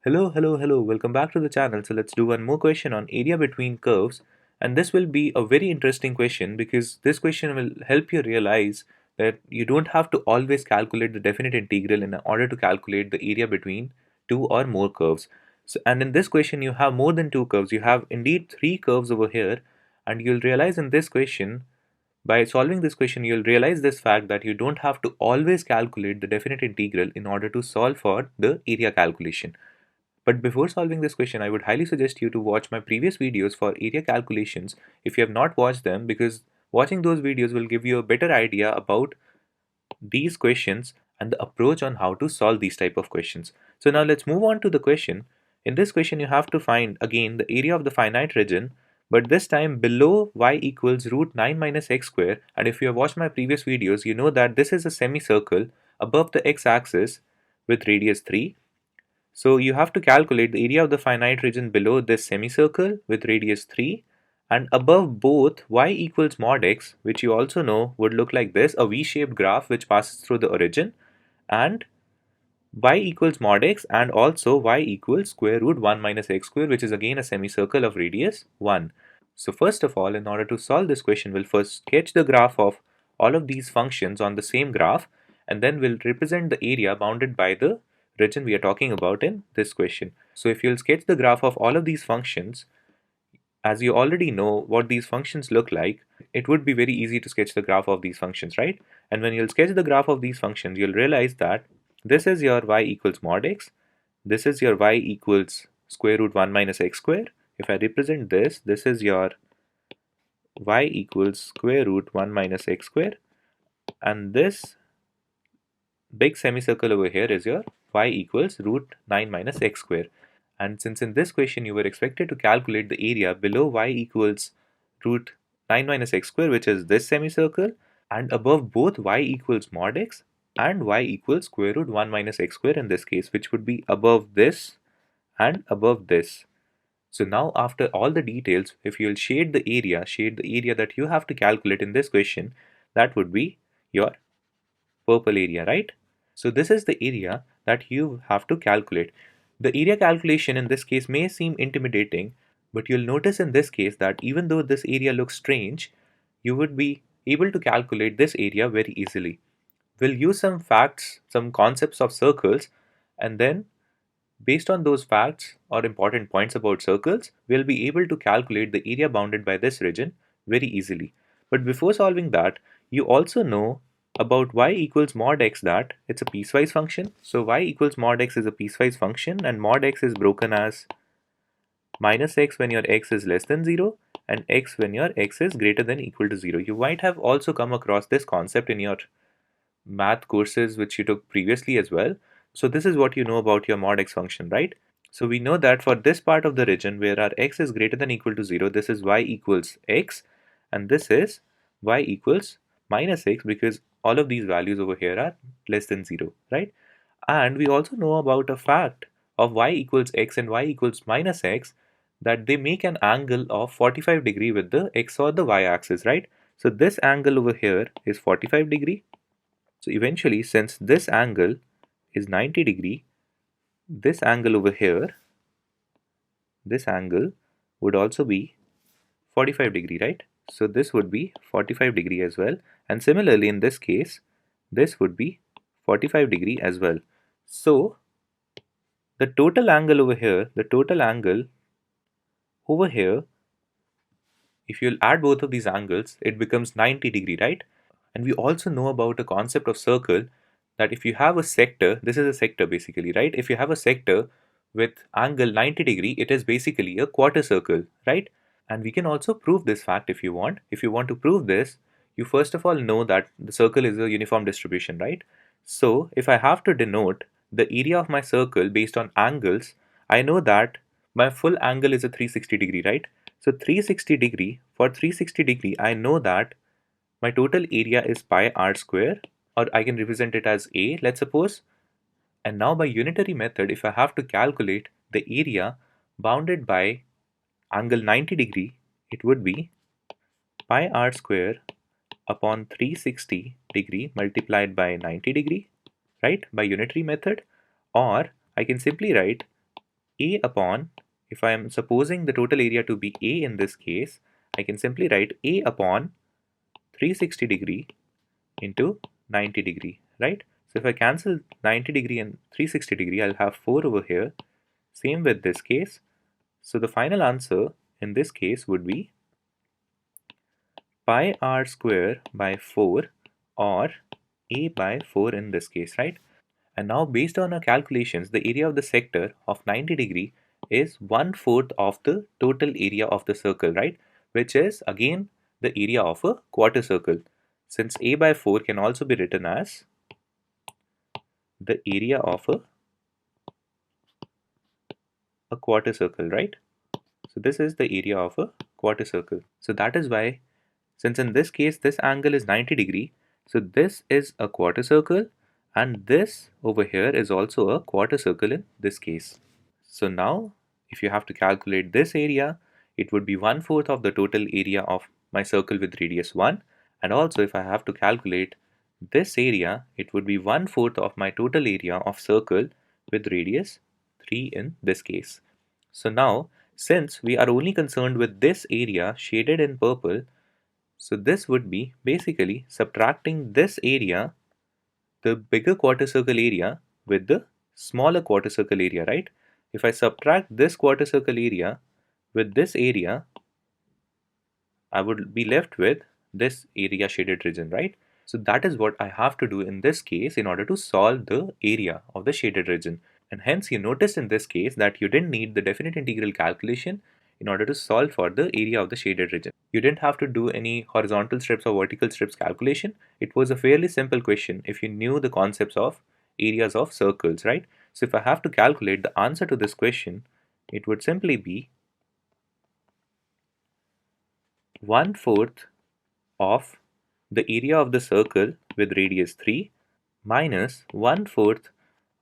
Hello, welcome back to the channel. So let's do one more question on area between curves, and this will be a very interesting question because this question will help you realize that you don't have to always calculate the definite integral in order to calculate the area between two or more curves. So, and in this question you have more than two curves, you have indeed three curves over here, and you'll realize in this question, by solving this question, you'll realize this fact that you don't have to always calculate the definite integral in order to solve for the area calculation. But before solving this question, I would highly suggest you to watch my previous videos for area calculations if you have not watched them, because watching those videos will give you a better idea about these questions and the approach on how to solve these type of questions. So now let's move on to the question. In this question, you have to find again the area of the finite region, but this time below y equals root 9 minus x square. And if you have watched my previous videos, you know that this is a semicircle above the x-axis with radius 3. So you have to calculate the area of the finite region below this semicircle with radius 3 and above both y equals mod x, which you also know would look like this, a v-shaped graph which passes through the origin, and y equals mod x and also y equals square root 1 minus x square, which is again a semicircle of radius 1. So first of all, in order to solve this question, we'll first sketch the graph of all of these functions on the same graph, and then we'll represent the area bounded by the region we are talking about in this question. So if you'll sketch the graph of all of these functions, as you already know what these functions look like, it would be very easy to sketch the graph of these functions, right? And when you'll sketch the graph of these functions, you'll realize that this is your y equals mod x, this is your y equals square root 1 minus x square. If I represent this, this is your y equals square root 1 minus x square, and this big semicircle over here is your y equals root 9 minus x square. And since in this question you were expected to calculate the area below y equals root 9 minus x square, which is this semicircle, and above both y equals mod x and y equals square root 1 minus x square in this case, which would be above this and above this. So now after all the details, if you'll shade the area that you have to calculate in this question, that would be your purple area, right? So this is the area that you have to calculate. The area calculation in this case may seem intimidating, but you'll notice in this case that even though this area looks strange, you would be able to calculate this area very easily. We'll use some facts, some concepts of circles, and then based on those facts or important points about circles, we'll be able to calculate the area bounded by this region very easily. But before solving that, you also know about y equals mod x, that it's a piecewise function. So y equals mod x is a piecewise function, and mod x is broken as minus x when your x is less than 0 and x when your x is greater than equal to 0. You might have also come across this concept in your math courses which you took previously as well. So this is what you know about your mod x function, right? So we know that for this part of the region where our x is greater than equal to 0, this is y equals x, and this is y equals minus x, because all of these values over here are less than 0, right? And we also know about a fact of y equals x and y equals minus x, that they make an angle of 45 degree with the x or the y axis, right? So this angle over here is 45 degree. So eventually, since this angle is 90 degree, this angle over here, this angle would also be 45 degree, right? So this would be 45 degree as well. And similarly, in this case, this would be 45 degree as well. So the total angle over here, if you'll add both of these angles, it becomes 90 degree, right? And we also know about a concept of circle, that if you have a sector, this is a sector basically, right? If you have a sector with angle 90 degree, it is basically a quarter circle, right? And we can also prove this fact if you want. If you want to prove this, you first of all know that the circle is a uniform distribution, right? So if I have to denote the area of my circle based on angles, I know that my full angle is a 360 degree, right? So 360 degree, for 360 degree, I know that my total area is pi r square, or I can represent it as a, let's suppose. And now by unitary method, if I have to calculate the area bounded by angle 90 degree, it would be pi r square upon 360 degree multiplied by 90 degree, right, by unitary method. Or I can simply write A upon, if I am supposing the total area to be A in this case, I can simply write A upon 360 degree into 90 degree, right? So if I cancel 90 degree and 360 degree, I'll have 4 over here. Same with this case. So the final answer in this case would be pi r square by 4, or A by 4 in this case, right? And now based on our calculations, the area of the sector of 90 degree is 1/4 of the total area of the circle, right? Which is again the area of a quarter circle. Since A by 4 can also be written as the area of a quarter circle, right? So this is the area of a quarter circle. So that is why, since in this case this angle is 90 degree, so this is a quarter circle and this over here is also a quarter circle in this case. So now if you have to calculate this area, it would be 1/4 of the total area of my circle with radius 1, and also if I have to calculate this area, it would be 1/4 of my total area of circle with radius 3 in this case. So now, since we are only concerned with this area shaded in purple, so this would be basically subtracting this area, the bigger quarter circle area, with the smaller quarter circle area, right? If I subtract this quarter circle area with this area, I would be left with this area shaded region, right? So that is what I have to do in this case in order to solve the area of the shaded region. And hence you noticed in this case that you didn't need the definite integral calculation in order to solve for the area of the shaded region. You didn't have to do any horizontal strips or vertical strips calculation. It was a fairly simple question if you knew the concepts of areas of circles, right? So if I have to calculate the answer to this question, it would simply be 1/4 of the area of the circle with radius 3 minus 1/4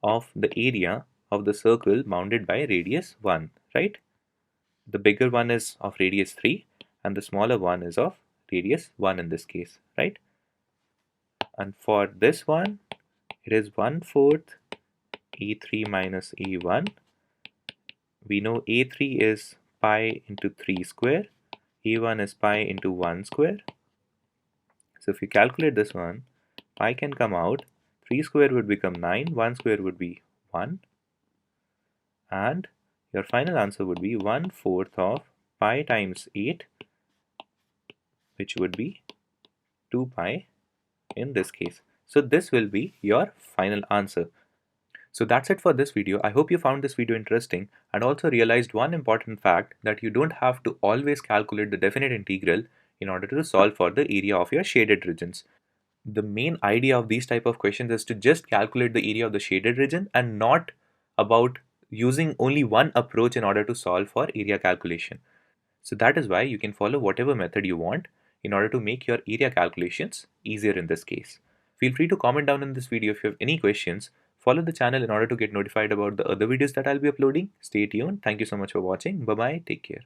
of the area of the circle bounded by radius 1, right? The bigger one is of radius 3 and the smaller one is of radius 1 in this case, right? And for this one, it is 1/4 A3 minus A1. We know A3 is pi into 3 square, A1 is pi into 1 square. So if you calculate this one, pi can come out, 3 square would become 9, 1 square would be 1, and your final answer would be 1/4 of pi times 8, which would be 2 pi in this case. So this will be your final answer. So that's it for this video. I hope you found this video interesting and also realized one important fact, that you don't have to always calculate the definite integral in order to solve for the area of your shaded regions. The main idea of these type of questions is to just calculate the area of the shaded region and not about using only one approach in order to solve for area calculation. So that is why you can follow whatever method you want in order to make your area calculations easier in this case. Feel free to comment down in this video if you have any questions. Follow the channel in order to get notified about the other videos that I'll be uploading. Stay tuned. Thank you so much for watching. Bye bye. Take care.